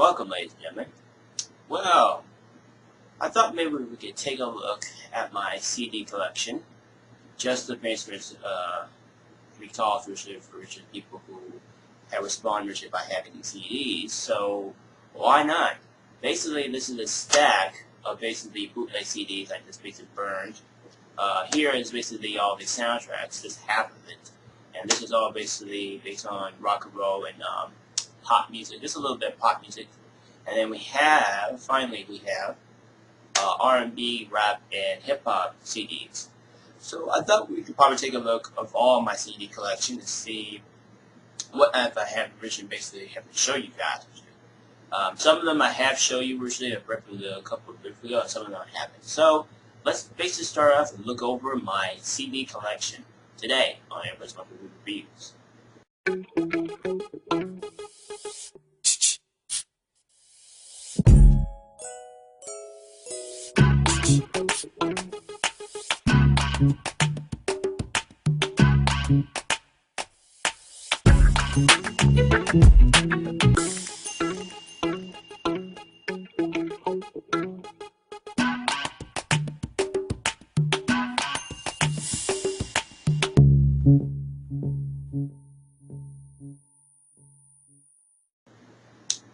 Welcome, ladies and gentlemen. Well, I thought maybe we could take a look at my CD collection, just to basically recall for people who have responded by having these CDs. So why not? Basically, this is a stack of basically bootleg CDs I just basically burned. Here is basically all the soundtracks, just half of it, and this is all basically based on rock and roll and pop music, just a little bit of pop music. And then finally we have R&B, rap, and hip-hop CDs. So I thought we could probably take a look of all my CD collection to see what if I have originally basically have to show you guys. Some of them I have shown you originally, I've read a couple of briefly, and some of them I haven't. So let's basically start off and look over my CD collection today on Everybody's Monthly Reviews.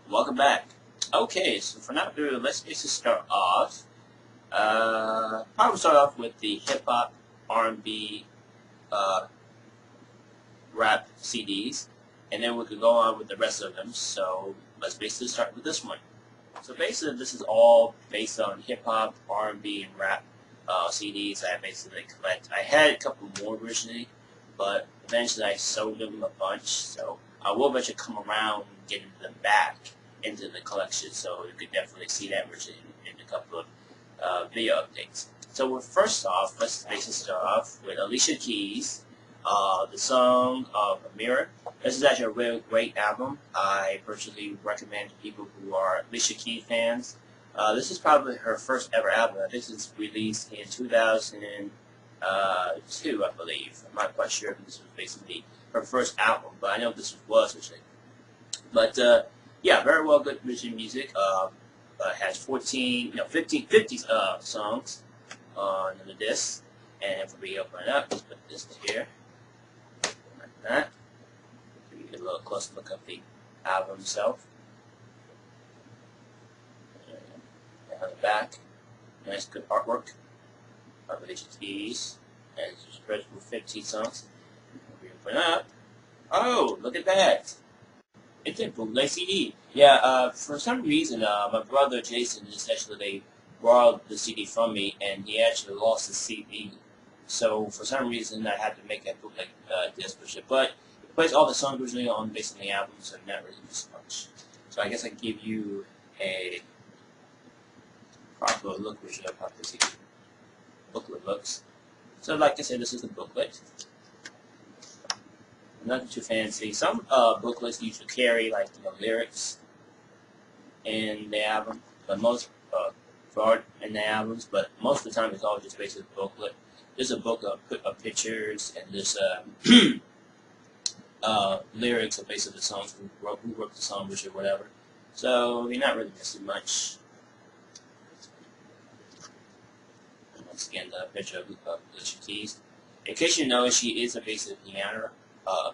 Welcome back. Okay, so for now, let's basically start off. Probably start off with the hip hop, R&B, rap CDs, and then we could go on with the rest of them. So let's basically start with this one. So basically, this is all based on hip hop, R&B, and rap CDs I basically collect. I had a couple more originally, but eventually I sold them a bunch. So I will eventually come around and get them back into the collection. So you could definitely see that originally in a couple of video updates. So first off, let's basically start off with Alicia Keys, the song of Mirror. This is actually a really great album. I personally recommend to people who are Alicia Keys fans. This is probably her first ever album. This is released in 2002, I believe. I'm not quite sure if this was basically her first album, but I know this was originally. But yeah, very well good original music. Has 50 songs on the disc. And if we open it up, let's put this here, like that. So you get a little closer look of the album itself. And on the back, nice good artwork of Alicia Keys. And it's spread with 15 songs. If we open it up, oh, look at that. It's a bootleg CD. Yeah, for some reason, my brother Jason they borrowed the CD from me, and he actually lost the CD. So for some reason, I had to make that bootleg disc for it. But it plays all the songs originally on basically the album, so not really this much. So I guess I can give you a proper look version of how the CD booklet looks. So like I said, this is the booklet. Nothing too fancy. Some booklets usually carry like lyrics in the album, but most for art in the albums. But most of the time, it's all just basically a booklet. There's a book of pictures and there's lyrics of basically the songs who wrote the song or whatever. So you're not really missing much. And once again, the picture of Alicia Keys. In case you know, she is a basic piano. I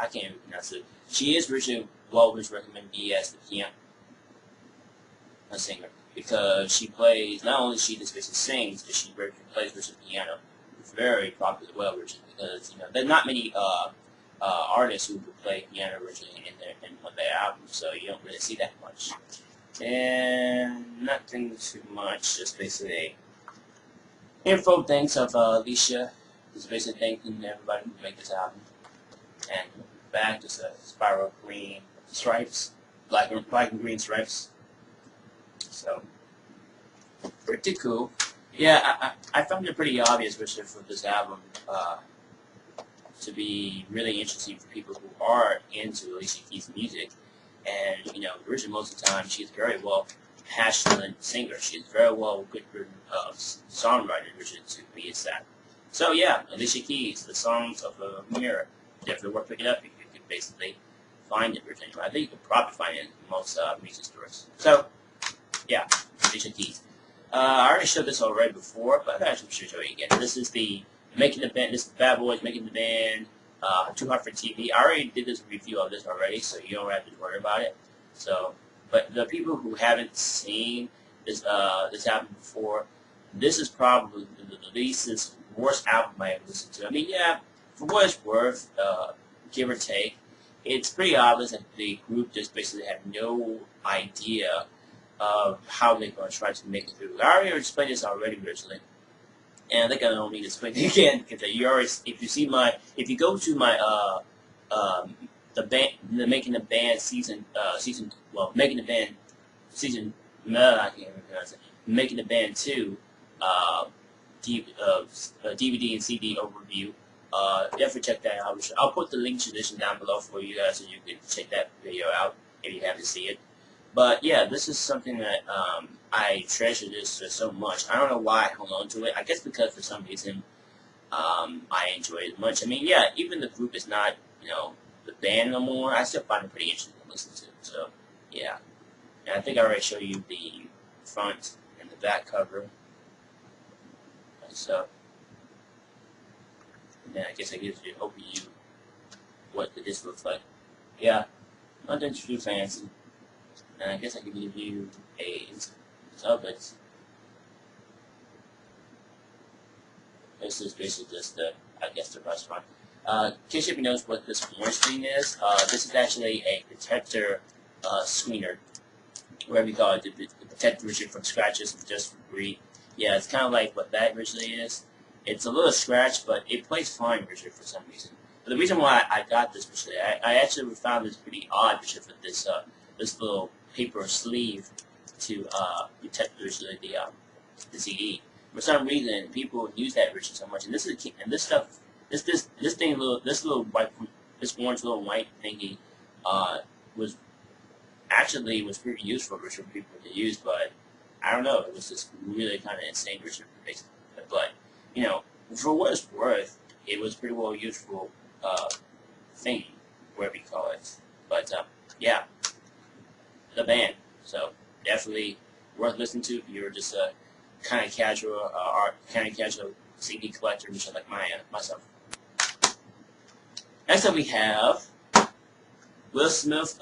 can't even pronounce it. She is originally recommended me as the piano singer because she plays. Not only she just basically sings, but she plays the piano. It's very popular, originally because there's not many artists who would play piano originally on their albums, so you don't really see that much. And nothing too much, just basically info things of Alicia. Just basically thanking everybody who made this album. And back, just a spiral green stripes, black and green stripes. So, pretty cool. Yeah, I found it pretty obvious, Richard, for this album to be really interesting for people who are into Alicia Keys' music. And, originally most of the time, she's very well passionate singer. She's very well good songwriter, Richard, to be exact. So yeah, Alicia Keys, the songs of Mirror, definitely worth picking up. You could basically find it originally. I think you can probably find it in most music stores. So, yeah, Alicia Keys. I already showed this already before, but I actually should show you again. This is the Making the Band. This is Bad Boys Making the Band. Too Hot for TV. I already did this review of this already, so you don't have to worry about it. So, but the people who haven't seen this this album before, this is probably the least worst album I ever listened to. I mean, yeah, for what it's worth, give or take, it's pretty obvious that the group just basically had no idea of how they're going to try to make it through. I already explained this already originally, and I think I don't need to explain it again because you already, if you go to my the Making the Band season, Making the Band season, no, I can't even pronounce it. Making the Band 2 DVD and CD overview. Definitely check that out. I'll put the link to this down below for you guys so you can check that video out if you haven't seen it. But yeah, this is something that I treasure this so much. I don't know why I hold on to it. I guess because for some reason I enjoy it much. I mean, yeah, even the group is not, the band no more. I still find it pretty interesting to listen to. So yeah, and I think I already showed you the front and the back cover. So, and then I guess I give you what this looks like. Yeah, nothing too fancy. And I guess I can give you a of it. This is basically just the restaurant. In case you knows what this orange thing is, this is actually a protector screener, whatever you call it, to protect the original from scratches and just breathe. Yeah, it's kind of like what that originally is. It's a little scratch, but it plays fine originally for some reason. But the reason why I got this originally, I actually found this pretty odd originally with this little paper sleeve to protect originally the CD. For some reason, people use that originally so much, and this stuff, this orange little white thingy, was pretty useful for people to use, but I don't know, it was just really kind of insane originally. But for what it's worth, it was pretty well useful thing, whatever you call it. But yeah, the band. So definitely worth listening to if you're just a kind of casual CD collector, just like myself. Next up we have Will Smith,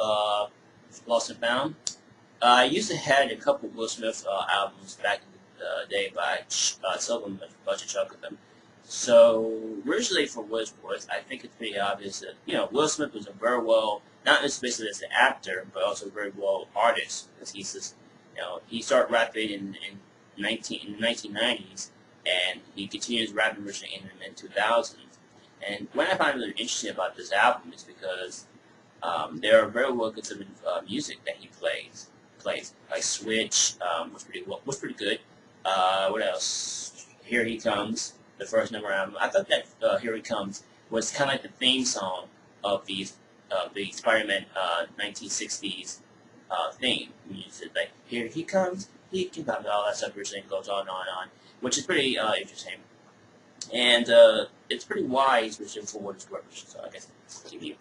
Lost and Found. I used to have a couple Will Smith albums back in the day, but I sold them a bunch of chunk of them. So originally, for what it's worth, I think it's pretty obvious that Will Smith was a very well, not just basically as an actor, but also a very well artist, because he's just he started rapping in the 1990s, and he continues rapping originally in the 2000s. And what I find really interesting about this album is because there are very well considered music that he plays. Like Switch was pretty good. What else? Here He Comes, the first number album. I thought that Here He Comes was kind of like the theme song of the Spider-Man 1960s theme. You said like Here He Comes, he can come, all that stuff. Originally goes on and on, which is pretty interesting. And it's pretty wise, which is for what it's worth. So I guess I'll give you.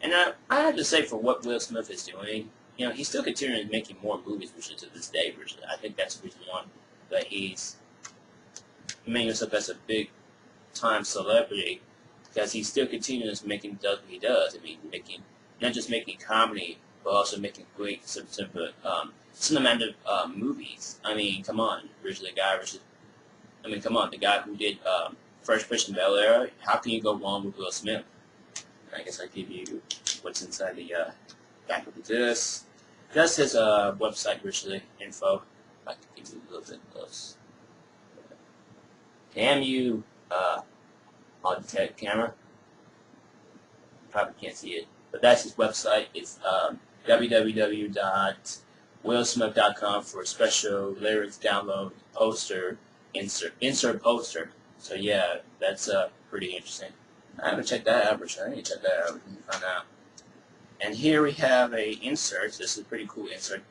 And I have to say, for what Will Smith is doing, he's still continuing making more movies, which is to this day. Which I think that's the reason why that he's making himself as a big-time celebrity, because he still continues making what he does. I mean, not just making comedy, but also making great cinematic movies. I mean, come on, the guy who did Fresh Prince of Bel-Air. How can you go wrong with Will Smith? I guess I give you what's inside the back of the disc. That's his website, originally, info. I can give you a little bit close. Damn you, Auditech camera. Probably can't see it. But that's his website. It's www.willsmith.com for a special lyrics download poster, insert poster. So yeah, that's pretty interesting. I haven't checked that out, but I need to check that out and find out. And here we have a insert. This is a pretty cool insert.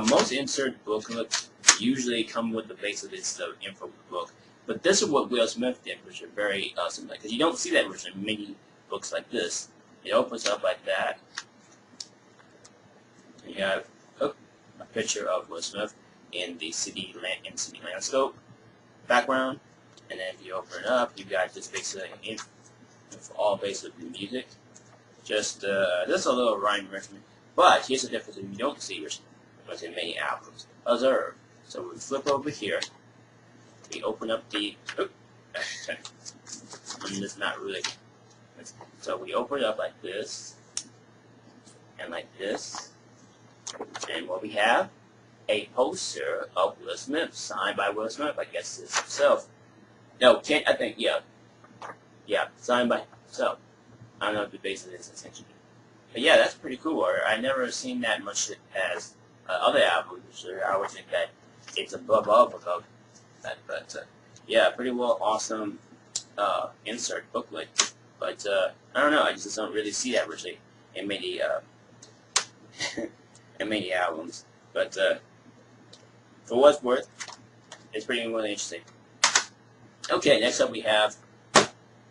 Most insert booklets usually come with the base of this info book, but this is what Will Smith did, which is very awesome. Because you don't see that version in many books like this. It opens up like that. And you have a picture of Will Smith in the city landscape background. And then if you open it up, you got this basically all basically music. Just a little rhyme regimen. But here's the difference: if you don't see what's in many albums. Observe. So we flip over here. We open up the. It's not really. So we open it up like this, and like this, and what we have, a poster of Will Smith, signed by Will Smith. I guess it's himself. No, I think signed by himself. I don't know if the basis is essentially. But yeah, that's pretty cool. I never seen that much as other albums. So I would think that it's above that. But yeah, pretty well awesome insert booklet. But I don't know. I just don't really see that really in many in many albums. But for what's worth, it's pretty really interesting. Okay, next up we have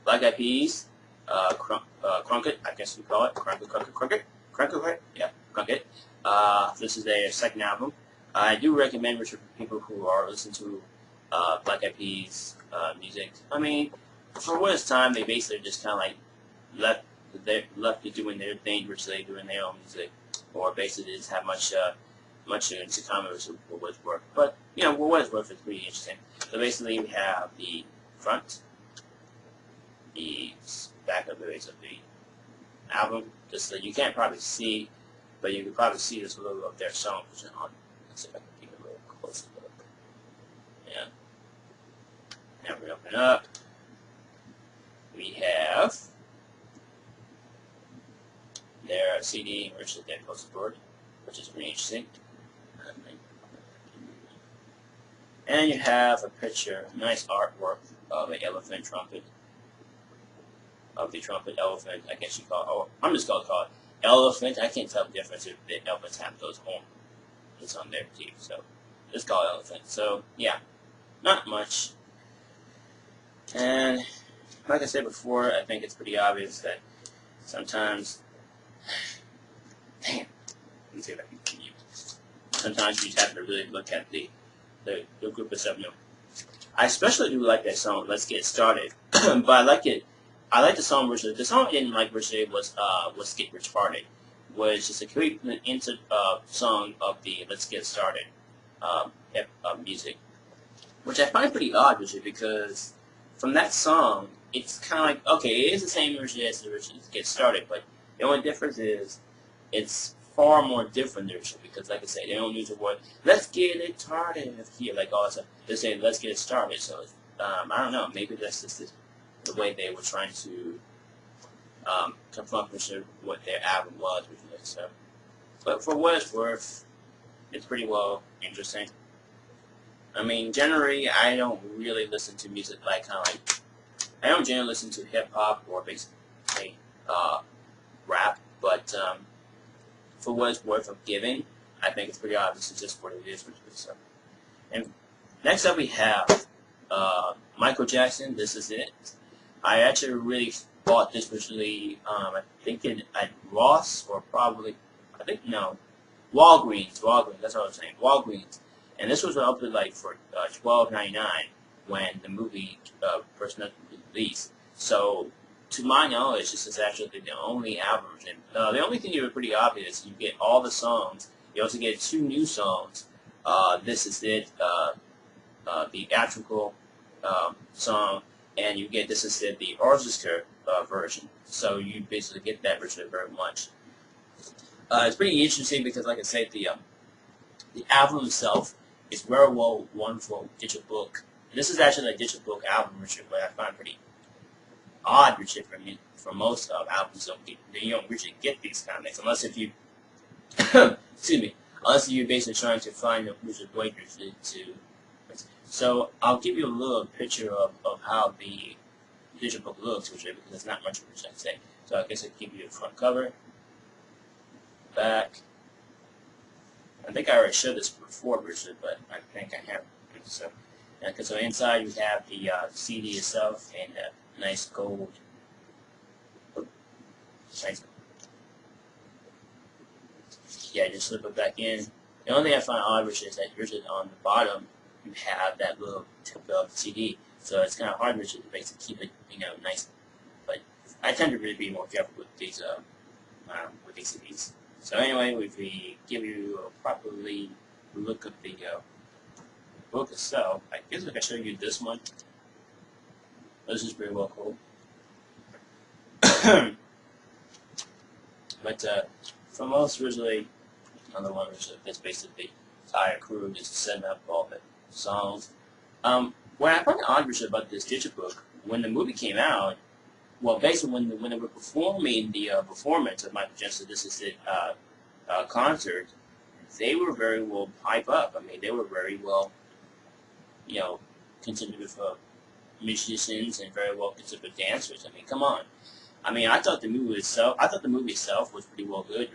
Black Eyed Peas. Cronkite, I guess we call it. Cronkite? Yeah, Cronkite. This is their second album. I do recommend it for people who are listening to Black Eyed Peas music. I mean, for what it's time, they basically just kind of like left you doing their thing, which they doing their own music, or basically just have much into common with what it's worth. But you know, what it's worth is pretty interesting. So basically, we have the front, the back of the base of the album. Just so you can't probably see, but you can probably see this logo of their song. Which is on. Let's see if I can keep it a little closer. Yeah. Now we open up. We have their CD versus their poster board, which is pretty interesting. And you have a picture, nice artwork of an elephant trumpet. Of the trumpet elephant, I guess you call it. Oh, I'm just going to call it elephant. I can't tell the difference if the elephants have those horns. It's on their teeth, so just call it elephant. So yeah, not much. And like I said before, I think it's pretty obvious that sometimes, damn, let me see if I can continue. Sometimes you just have to really look at the group of stuff. I especially do like that song, Let's Get Started, but I like it. I like the song version. The song I didn't like version was Get Retarded, was just a complete song of the Let's Get Started music, which I find pretty odd, because from that song, it's kind of like, okay, it is the same version as the version Get Started, but the only difference is it's far more different than because, like I said, they don't use the word "Let's get it started" here like all the time. They say "Let's get it started." So I don't know. Maybe that's just the way they were trying to confront what their album was originally. So, but for what it's worth, it's pretty well interesting. I mean, generally, I don't really listen to music I don't generally listen to hip hop or basically rap, but for what it's worth of giving, I think it's pretty obvious it's just what it is. So, and next up we have Michael Jackson. This Is It. I actually really bought this originally, I think at Ross or probably, Walgreens. That's what I was saying. Walgreens. And this was up to for $12.99 when the movie first released. So, to my knowledge, this is actually the only album. And the only thing you were pretty obvious, you get all the songs. You also get 2 new songs. This Is It, the theatrical song, and you get This Is It, the orchestra version. So you basically get that version very much. It's pretty interesting because, like I said, the album itself is very well wonderful digital book. This is actually a digital book album, Richard, but I find pretty odd, Richard, for most albums. You don't really get these kind of things unless if you, excuse me, unless you're basically trying to find a Richard Blake to. So I'll give you a little picture of how the digital book looks, Richard, because there's not much which I can say. So I guess I'll give you the front cover, back. I think I already showed this before, Richard, but I think I haven't. So inside you have the CD itself and a nice gold Nice. Yeah, just slip it back in. The only thing I find odd, Richard, is that Richard on the bottom you have that little tip of the CD, so it's kind of hard, Richard, to basically keep it, nice. But I tend to really be more careful with these CDs. So anyway, if we give you a properly look at the book itself, I guess I can show you this one. This is pretty well cool. But for most, originally, another one that's basically the entire crew just setting up all the songs. What I find odd about this digital book, when the movie came out, well, basically when they were performing the performance of Michael Jackson's "This Is It" concert, they were very well hyped up. I mean, they were very well, considered musicians and very well considered dancers. I mean, come on. I mean, I thought the movie itself was pretty well good.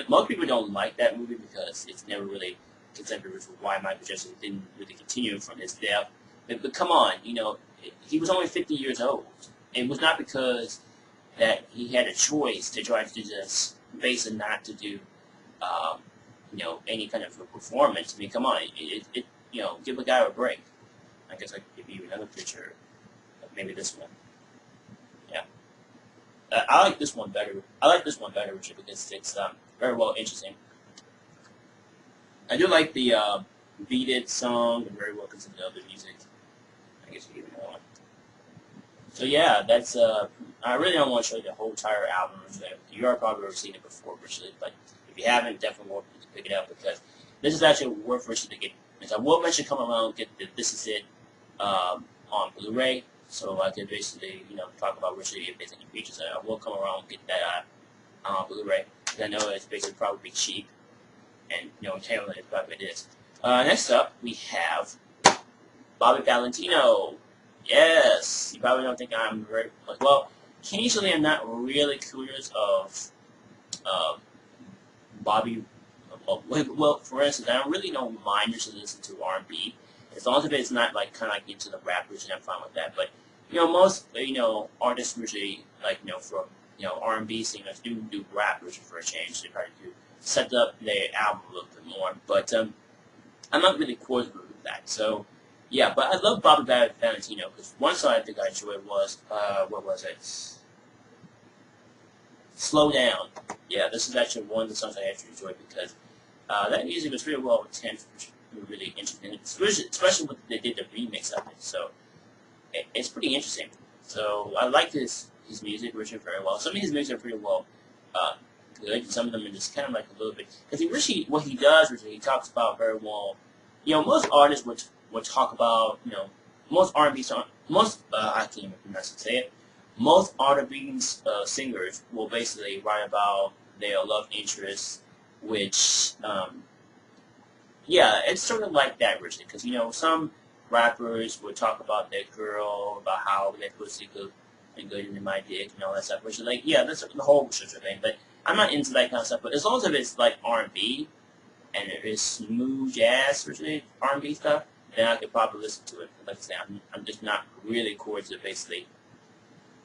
Most people don't like that movie because it's never really considered for why Michael Jackson didn't really continue from his death. But come on, he was only 50 years old. It was not because that he had a choice to try to just basically not to do, any kind of a performance. I mean, come on, give a guy a break. I guess I could give you another picture, maybe this one. Yeah, I like this one better. Richard, because it's very well interesting. I do like the Beat It song and very well considered other music. I guess you give it one. So yeah, that's I really don't want to show you the whole entire album. You are probably already seen it before, Richard, but if you haven't, definitely worth to pick it up because this is actually worth Richard to get. Because I will eventually come around and get the This Is It on Blu-ray, so I can basically talk about Richard if there's any features. I will come around and get that on Blu-ray because I know it's basically probably cheap, and Taylor is probably it is. Next up, we have Bobby Valentino. Yes, you probably don't think I'm very well. Occasionally, I'm not really curious of Bobby. Well, for instance, I really don't mind just to listen to R&B as long as it's not kind of into the rappers, and I'm fine with that. But most artists usually from R&B singers do rappers for a change. They try to set up their album a little bit more, but I'm not really cool with that. So. Yeah, but I love Bobby Valentino because one song I think I enjoyed was, what was it? Slow Down. Yeah, this is actually one of the songs I actually enjoyed because that music was really well intense, which was really interesting, especially when they did the remix of it. So it's pretty interesting. So I like his music, Richard, very well. Some of his music are pretty well good. Some of them are just kind of like a little bit because what he does, Richard, he talks about very well. Most artists would talk about, most R&B songs, I can't even pronounce it, say it. Most R&B singers will basically write about their love interests, which, yeah, it's sort of like that, Richard, because, some rappers would talk about their girl, about how their pussy good and good in my dick and all that stuff, which is yeah, that's the whole sort of thing, but I'm not into that kind of stuff, but as long as it's R&B, and it is smooth jazz, Richard, R&B stuff, then I could probably listen to it. Like I say, I'm just not really core to basically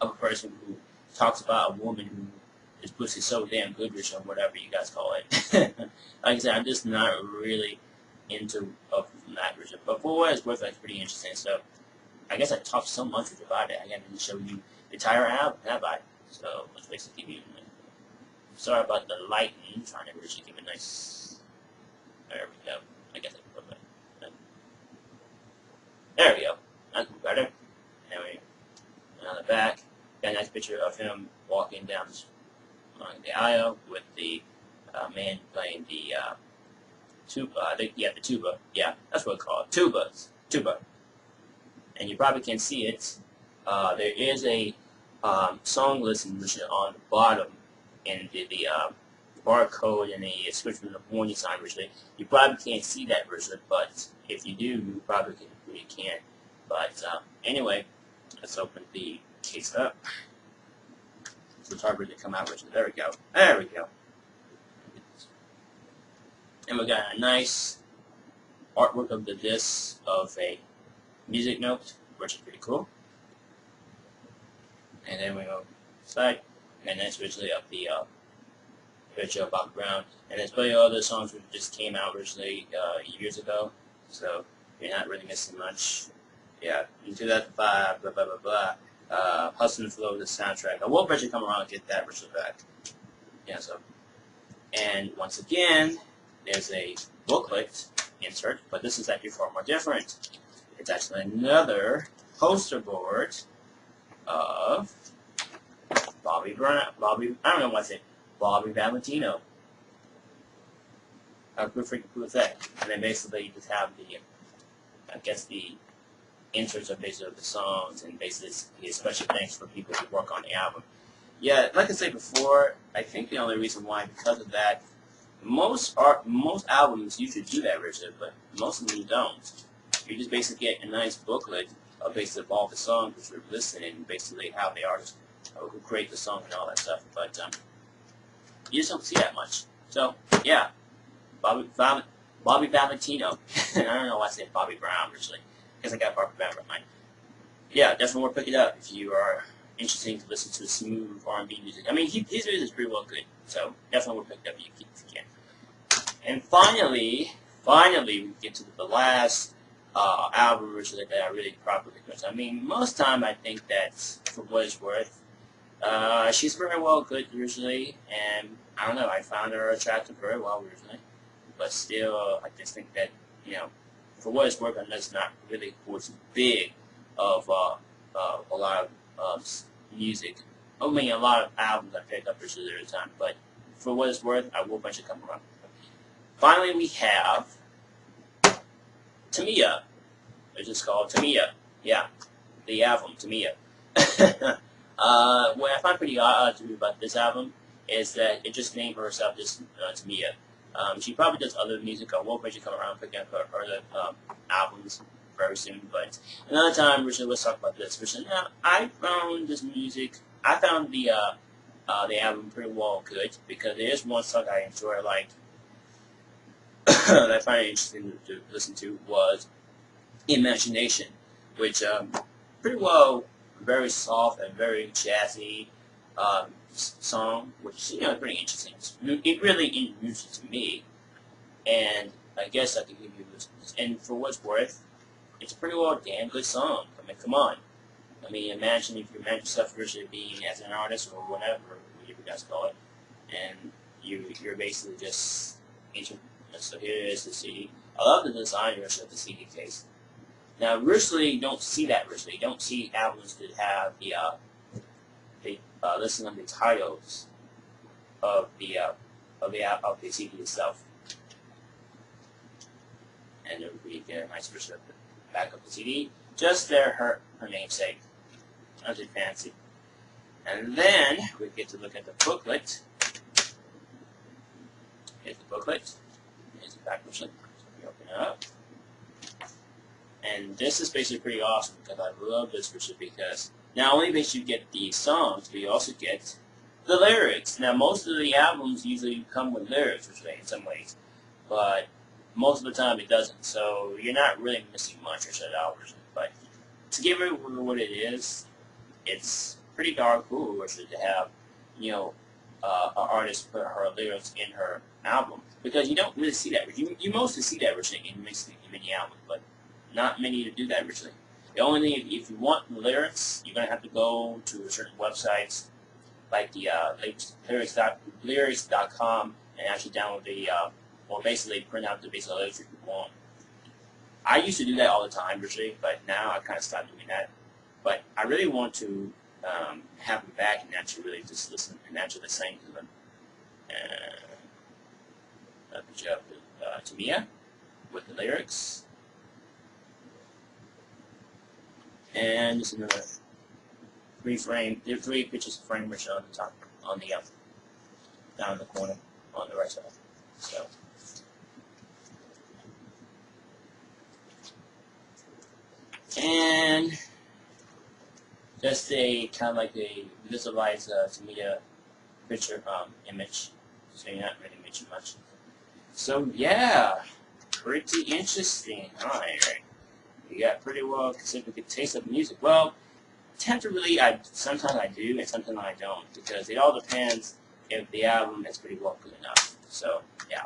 of a person who talks about a woman who is pussy so damn good, or whatever you guys call it. Like I said, I'm just not really into that version. But for what it's worth, that's pretty interesting. So I guess I talked so much about it. I got to show you the entire album, have I? So let's basically give you. Sorry about the lighting. Trying to really give it a nice. There we go. I guess I can put that. There we go. That's better. Anyway, on the back, got a nice picture of him walking down the aisle with the man playing the tuba. The tuba. Yeah, that's what it's called. Tuba. And you probably can see it. There is a song listing on the bottom in the barcode and the description of the warning sign, Richard. You probably can't see that, Richard, but if you do, you probably can. But anyway, let's open the case up. So it's hard to come out, Richard. There we go. There we go. And we got a nice artwork of the disc of a music note, which is pretty cool. And then we go side. and that's originally of the picture of Bobby Brown, and there's plenty of other songs which just came out originally years ago, so you're not really missing much. Yeah, in 2005, blah blah blah blah. Hustle and Flow, the soundtrack. I will eventually come around and get that original back. Yeah, so, and once again, there's a booklet insert, but this is actually far more different. It's actually another poster board of Bobby Brown. I don't know what I say. Bobby Valentino. How freaking cool is that? And then basically you just have the, I guess the inserts are basically of the songs, and basically his special thanks for people who work on the album. Yeah, like I said before, I think the only reason why, because of that, most albums usually do that, Richard, but most of them don't. You just basically get a nice booklet of basically all the songs which we're listening, and basically how the artists who create the song and all that stuff. But you just don't see that much. So yeah, Bobby Valentino. I don't know why I said Bobby Brown originally, because I got Bobby Brown in mind. Yeah, definitely worth picking up if you are interested to listen to smooth R&B music. I mean, his music is pretty well good, so definitely worth picking up if you can. And finally, we get to the last album originally that I really properly picked. I mean, most time I think that for what it's worth, she's very well good originally, and I don't know, I found her attractive very well originally, but still, I just think that, you know, for what it's worth, that's not really what's big of a lot of music. I mean, a lot of albums I picked up originally at a time, but for what it's worth, I will eventually come around. Finally, we have Tamia. It's just called Tamia. Yeah, the album, Tamia. What I find pretty odd about this album is that it just named herself just Tamia. She probably does other music. I will eventually come around and pick up her other albums very soon. But another time, Richard, let's talk about this. Richard, now, I found this music. I found the album pretty well good, because there is one song I enjoy, like that I find interesting to listen to, was Imagination, which pretty well, very soft and very jazzy song, which, you know, is pretty interesting. It really introduced it to me, and I guess I could give you this. And for what's worth, it's a pretty well damn good song. I mean, come on. I mean, imagine if you imagine yourself originally being as an artist or whatever you guys call it, and you're basically just so here is the CD. I love the design of the CD case. Now, originally, you don't see that originally. You don't see albums that have the listen to the titles of the CD itself, and then we get a nice version of the back of the CD. Just her namesake. Nothing fancy. And then we get to look at the booklet. Here's the booklet. Here's the back version. So we open it up. And this is basically pretty awesome, because I love this version, because not only do you get the songs, but you also get the lyrics. Now, most of the albums usually come with lyrics, which in some ways, but most of the time it doesn't. So you're not really missing much or shut out version. But to give it what it is, it's pretty darn cool version to have, you know, an artist put her lyrics in her album, because you don't really see that. You mostly see that version in many albums, but not many to do that originally. The only thing, if you want the lyrics, you're going to have to go to certain websites, like the lyrics.com, and actually download the, or basically print out the basic lyrics if you want. I used to do that all the time originally, but now I kind of stopped doing that. But I really want to have them back and actually really just listen and actually sing to them. Good job to Tamia with the lyrics. And just another three pictures of frame which are on the top, on the down in the corner on the right side. So and just a kind of like a visualize Tamia picture image, so you're not really missing much. So yeah, pretty interesting. Alright. You got pretty well considered a good taste of music. Well, tend to really, sometimes I do and sometimes I don't, because it all depends if the album is pretty well good enough. So yeah.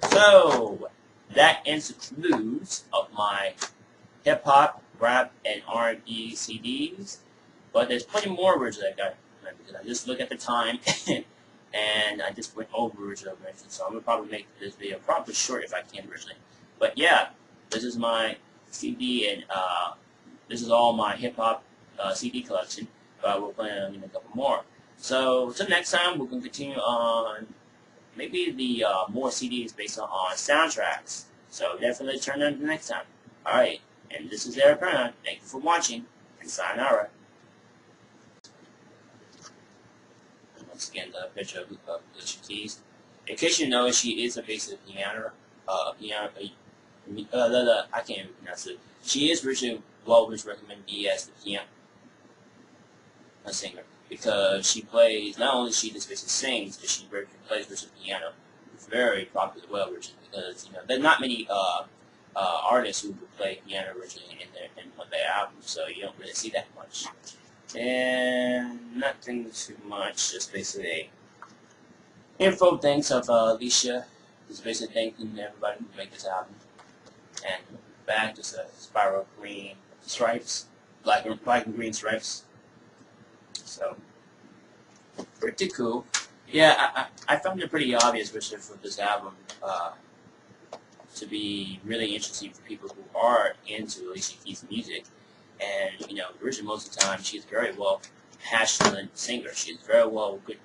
So that includes of my hip hop, rap, and R&B CDs. But there's plenty more original I got because I just looked at the time and I just went over original mentions. So I'm gonna probably make this video probably short if I can originally. But yeah, this is my CD and this is all my hip hop CD collection. But we'll plan on getting a couple more. So till next time, we're gonna continue on maybe the more CDs based on soundtracks. So definitely turn on the next time. Alright, and this is Eric Brown. Thank you for watching, and sayonara. Once again, the picture of Alicia Keys. In case you know, she is a basic piano. I can't even pronounce it. She is originally what was recommended to be as the piano singer, because she plays, not only she just basically sings, but she plays the piano. It's very popular, well, originally, because there's not many artists who would play piano originally in their albums, so you don't really see that much. And nothing too much, just basically info thanks of Alicia, just basically thanking everybody who made this album. And back, just a spiral green stripes, black and green stripes. So pretty cool. Yeah, I found it pretty obvious, Richard, for this album to be really interesting for people who are into Alicia Keys' music. And Richard, most of the time, she's very well passionate singer. She's very well good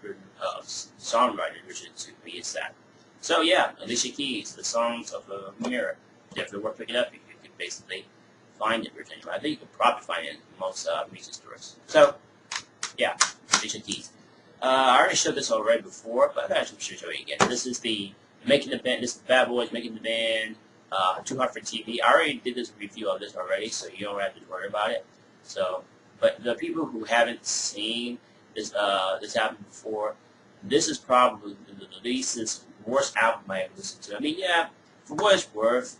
songwriter, Richard, to be that. So yeah, Alicia Keys, the songs of the Mirror, definitely worth picking up. You can basically find it, Richard. I think you can probably find it in most music stores. So yeah, Alicia Keys. I already showed this already before, but I should show you again. This is the Making the Band. This is Bad Boys Making the Band. Too Hot for TV. I already did this review of this already, so you don't have to worry about it. So, but the people who haven't seen this album before, this is probably the least worst album I have listened to. I mean, yeah, for what it's worth,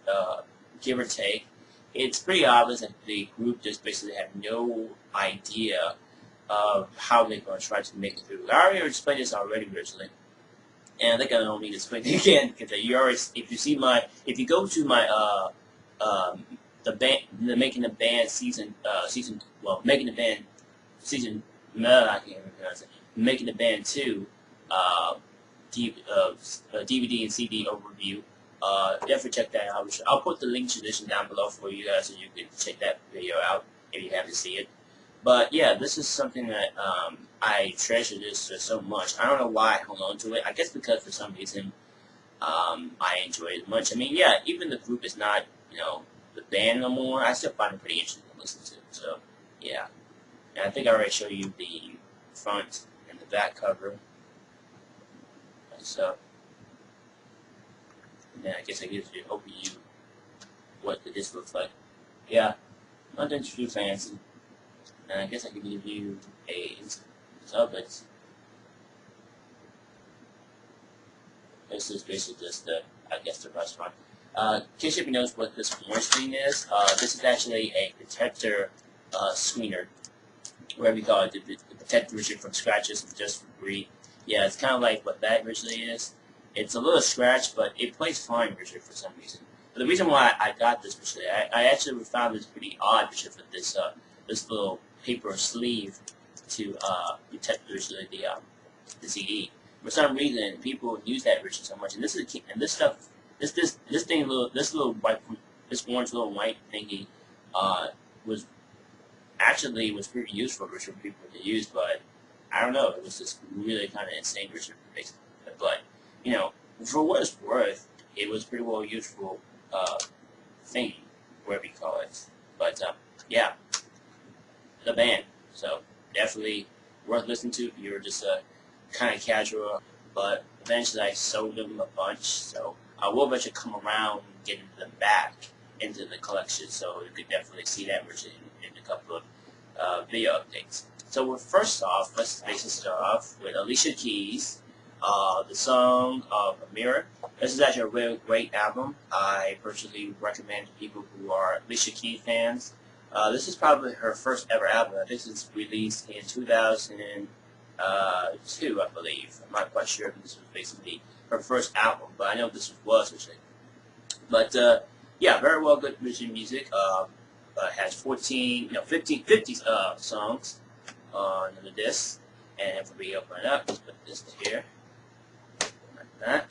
give or take, it's pretty obvious that the group just basically had no idea of how they're going to try to make it through. I already explained this already originally, and I think I don't need to explain it again, because you already, if you go to my the Making the Band Making the Band season, no, I can't even pronounce it, Making the Band 2 DVD and CD overview, definitely check that out. I'll put the link to this down below for you guys so you can check that video out if you haven't seen it. But yeah, this is something that I treasure this so much. I don't know why I hold on to it. I guess because for some reason I enjoy it much. I mean, yeah, even the group is not, the band no more. I still find it pretty interesting to listen to. So yeah, and I think I already showed you the front and the back cover. So then I guess I give you overview what this looks like. Yeah, nothing too fancy. And I guess I could give you a sublet. This is basically just the restaurant. In case you knows what this orange thing is, this is actually a protector screener, whatever you call it, to protect the original from scratches and just read. Yeah, it's kind of like what that originally is. It's a little scratch, but it plays fine originally for some reason. But the reason why I got this originally, I actually found this pretty odd for this this little paper sleeve to protect originally the CD. For some reason, people use that originally so much, and this stuff. This orange little white thingy was pretty useful for people to use, but I don't know, it was just really kind of insane for but for what it's worth, it was pretty well useful thing, whatever you call it. But yeah, the band, so definitely worth listening to if you're just kind of casual. But eventually I sold them a bunch, so I will eventually come around getting them back into the collection, so you could definitely see that version in a couple of video updates. So first off, let's basically start off with Alicia Keys, the song of Mirror. This is actually a really great album. I personally recommend to people who are Alicia Keys fans This is probably her first ever album. This is released in 2002, I believe. I'm not quite sure if this was basically her first album, but I know this was originally. But yeah, very well good original music. Has 50 songs on the disc. And if we open it up, let's put this here, like that.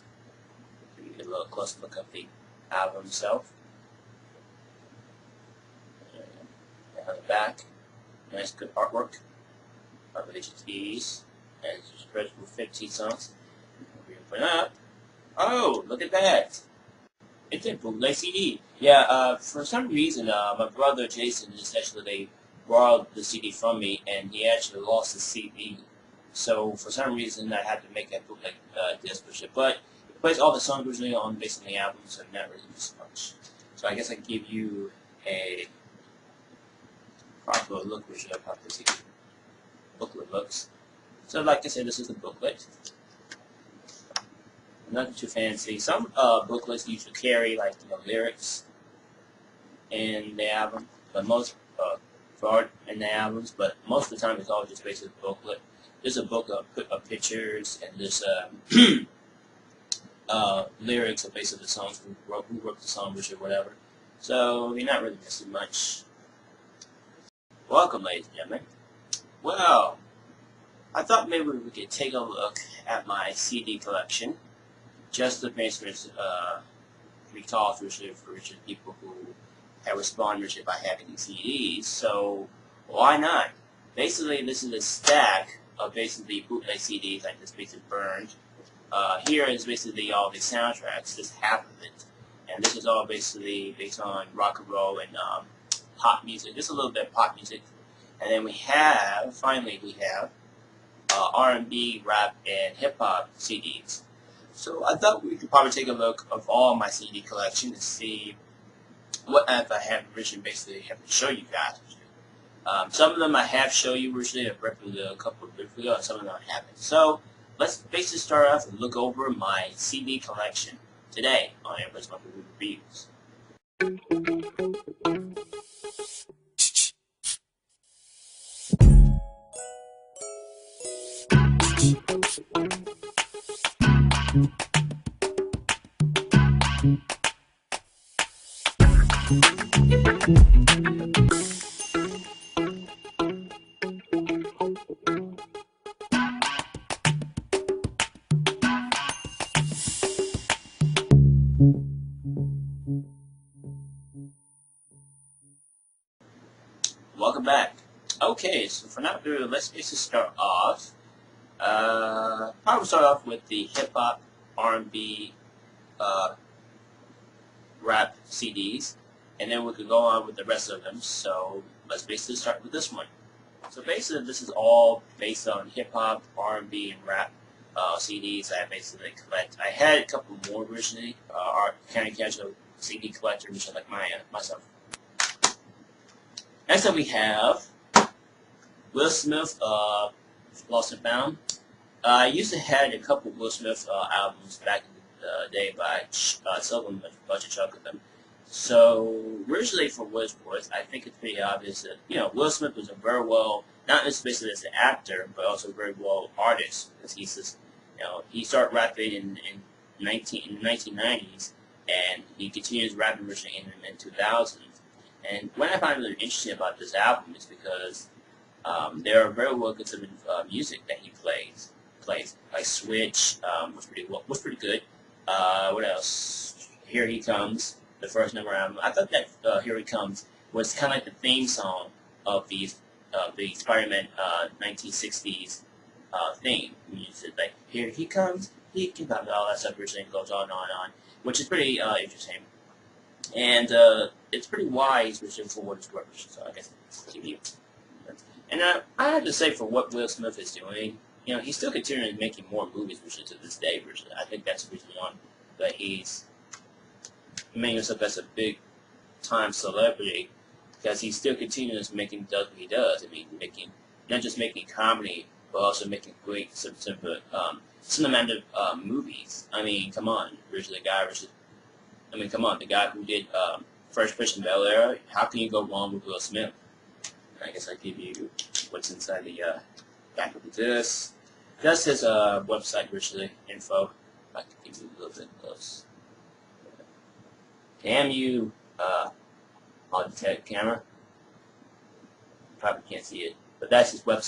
You get a little closer look of the album itself. And on the back, nice good artwork. Released these, and it's spread with 15 songs. We open it up. Oh, look at that! It's a bootleg CD. Yeah, for some reason, my brother Jason just actually borrowed the CD from me, and he actually lost the CD. So for some reason, I had to make that bootleg disc for it. But it plays all the songs originally on basically the album, so not really this much. So I guess I can give you a proper look version of how the CD booklet looks. So like I said, this is the booklet. Nothing too fancy. Some booklets usually carry like lyrics in the album, but most for art in the albums. But most of the time, it's all just basically a booklet. There's a book of pictures and there's lyrics of basically the songs who wrote the song or whatever. So you're not really missing much. Welcome, ladies and gentlemen. Well, I thought maybe we could take a look at my CD collection. Just to basically recall for people who have responded by having these CDs. So why not? Basically, this is a stack of basically bootleg CDs I just basically burned. Here is basically all the soundtracks, just half of it, and this is all basically based on rock and roll and pop music. Just a little bit of pop music, and then we have finally R&B, rap, and hip hop CDs. So I thought we could probably take a look of all my CD collection and see what app I have originally basically have to show you guys. Some of them I have shown you originally, I've read a couple of videos ago, and some of them I haven't. So let's basically start off and look over my CD collection today on Everybody's Monthly Reviews. Welcome back. Okay, so for now, let's basically start off. I will start off with the hip hop, R&B, rap CDs, and then we could go on with the rest of them. So let's basically start with this one. So basically, this is all based on hip hop, R&B, and rap CDs I basically collect. I had a couple more originally. Kind of casual CD collector, which I like myself. Next up, we have Will Smith, Lost and Found. I used to have a couple Will Smith albums back in the day, but I sold them a bunch of chunk of them. So originally, for what it's worth, I think it's pretty obvious that Will Smith was a very well, not necessarily as an actor, but also a very well artist, because he's just he started rapping in 1990s, and he continues rapping originally in 2000s. And what I find really interesting about this album is because there are very well considered music that he plays like Switch was pretty good. What else? Here He Comes, the first number album. I thought that Here He Comes was kind of like the theme song of the Spider-Man 1960s theme. You said like Here He Comes, he can come, all that stuff originally goes on and on, which is pretty interesting. And it's pretty wise for what it's worth. So I guess I'll give you. And I have to say, for what Will Smith is doing, he's still continuing making more movies, which is to this day. Which I think that's the reason why that he's making himself as a big time celebrity, because he still continues making what he does. I mean, not just making comedy, but also making great cinematic movies. I mean, come on, the guy who did first Christian Bale era. How can you go wrong with Will Smith? I guess I give you what's inside the back of the disc. That's his website, originally, info. I can give you a little bit close. Damn you, Auditech camera. Probably can't see it, but that's his website.